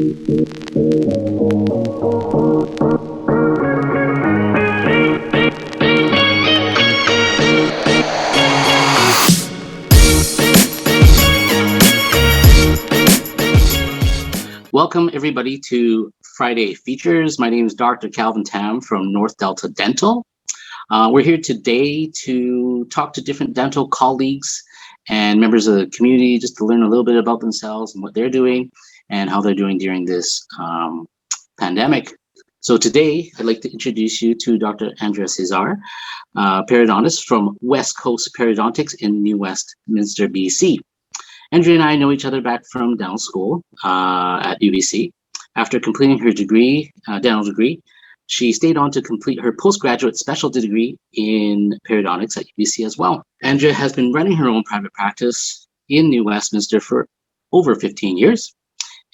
Welcome everybody to Friday Features. My name is Dr. Calvin Tam from North Delta Dental. We're here today to talk to different dental colleagues and members of the community just to learn a little bit about themselves and what they're doing and how they're doing during this pandemic. So today, I'd like to introduce you to Dr. Andrea Csiszar, periodontist from West Coast Periodontics in New Westminster, BC. Andrea and I know each other back from dental school at UBC. After completing her degree, dental degree, she stayed on to complete her postgraduate specialty degree in periodontics at UBC as well. Andrea has been running her own private practice in New Westminster for over 15 years.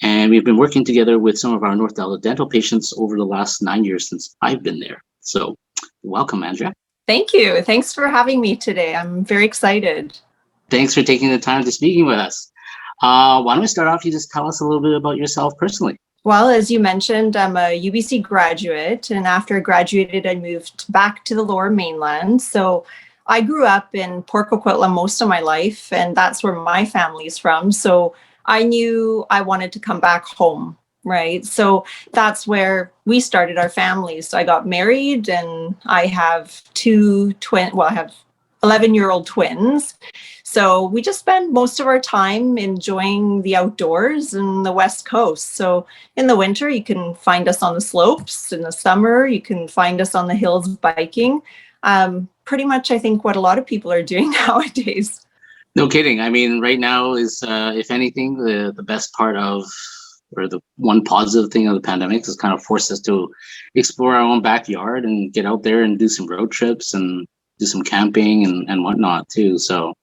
And we've been working together with some of our North Delta dental patients over the last 9 years since I've been there. So welcome, Andrea. Thank you. Thanks for having me today. I'm very excited. Thanks for taking the time to speaking with us. Why don't we start off? You just tell us a little bit about yourself personally. Well, as you mentioned, I'm a UBC graduate, and after I graduated, I moved back to the Lower Mainland. So I grew up in Port Coquitlam most of my life, and that's where my family's from. So I knew I wanted to come back home, right? So that's where we started our family. So I got married, and I have I have 11-year-old twins. So we just spend most of our time enjoying the outdoors and the West Coast. So in the winter, you can find us on the slopes. In the summer, you can find us on the hills biking. Pretty much, I think, what a lot of people are doing nowadays. No kidding. I mean, right now is, if anything, the best part of, or the one positive thing of the pandemic is kind of forced us to explore our own backyard and get out there and do some road trips and do some camping and whatnot too. So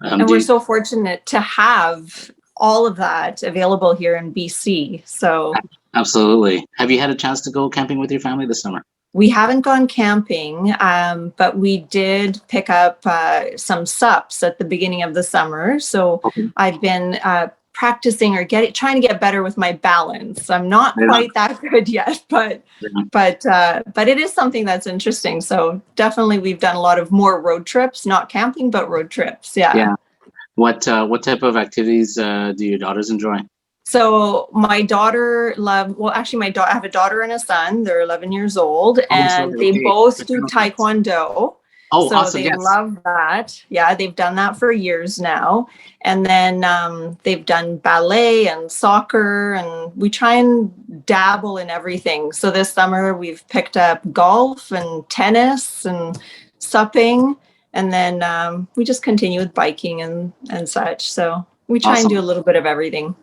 and we're so fortunate to have all of that available here in BC. So absolutely. Have you had a chance to go camping with your family this summer? We haven't gone camping, but we did pick up some SUPs at the beginning of the summer. So okay. I've been practicing or trying to get better with my balance. I'm not quite that good yet, but it is something that's interesting. So definitely we've done a lot of more road trips, not camping, but road trips. Yeah. What type of activities do your daughters enjoy? So my daughter I have a daughter and a son. They're 11 years old, and they both do Taekwondo. Oh, so awesome. They love that. Yeah, they've done that for years now. And then they've done ballet and soccer, and we try and dabble in everything. So this summer we've picked up golf and tennis and supping, and then we just continue with biking and such. So we try and do a little bit of everything.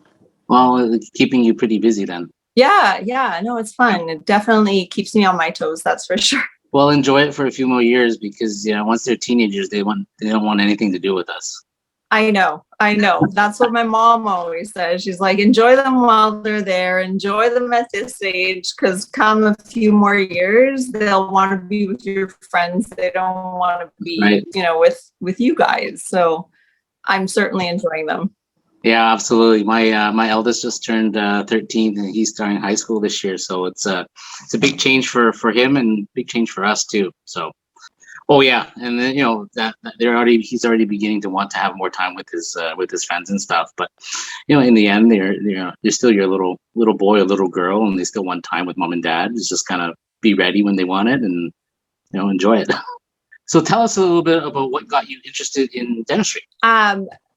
Well, keeping you pretty busy then. Yeah. No, it's fun. It definitely keeps me on my toes. That's for sure. Well, enjoy it for a few more years because once they're teenagers, they don't want anything to do with us. I know. That's what my mom always says. She's like, enjoy them while they're there. Enjoy them at this age, because come a few more years, they'll want to be with your friends. They don't want to be, with you guys. So I'm certainly enjoying them. Yeah, absolutely. My eldest just turned 13, and he's starting high school this year. So it's a big change for him and big change for us too. So, oh yeah, and then he's already beginning to want to have more time with his friends and stuff. But in the end, they're still your little boy or little girl, and they still want time with mom and dad. It's just kind of be ready when they want it and enjoy it. So tell us a little bit about what got you interested in dentistry.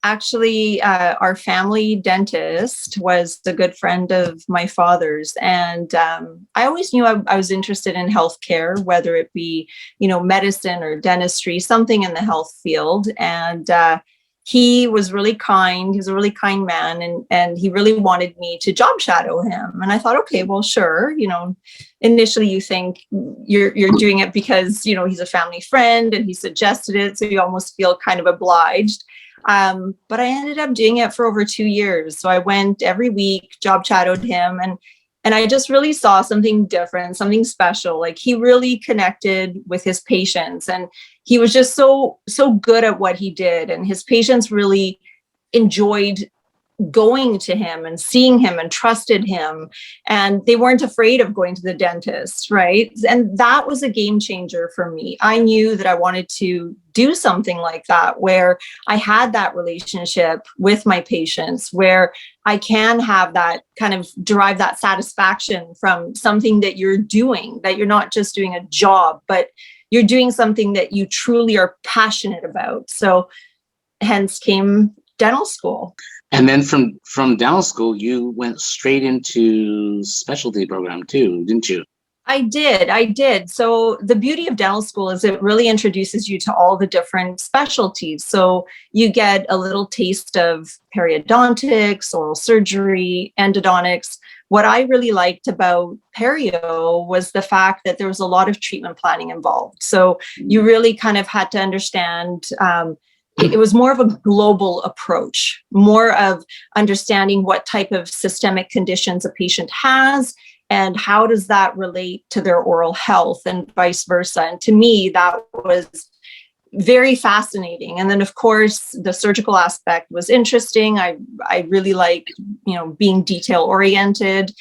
Actually, our family dentist was a good friend of my father's, and I always knew I was interested in healthcare, whether it be, medicine or dentistry, something in the health field. And he was really kind. He was a really kind man, and he really wanted me to job shadow him. And I thought, okay, well, sure. Initially you think you're doing it because, he's a family friend and he suggested it, so you almost feel kind of obliged. But I ended up doing it for over 2 years. So I went every week, job shadowed him, and I just really saw something different, something special. Like, he really connected with his patients, and he was just so good at what he did. And his patients really enjoyed going to him and seeing him and trusted him, and they weren't afraid of going to the dentist, right? And that was a game changer for me. I knew that I wanted to do something like that, where I had that relationship with my patients, where I can have that kind of derive that satisfaction from something that you're doing, that you're not just doing a job, but you're doing something that you truly are passionate about. So hence came dental school. And then from dental school, you went straight into specialty program too, didn't you? I did. So the beauty of dental school is it really introduces you to all the different specialties. So you get a little taste of periodontics, oral surgery, endodontics. What I really liked about perio was the fact that there was a lot of treatment planning involved. So you really kind of had to understand, it was more of a global approach, more of understanding what type of systemic conditions a patient has and how does that relate to their oral health and vice versa. And to me, that was very fascinating. And then, of course, the surgical aspect was interesting. I really like, being detail oriented,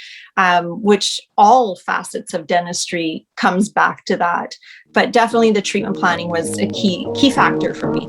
which all facets of dentistry comes back to that. But definitely the treatment planning was a key factor for me.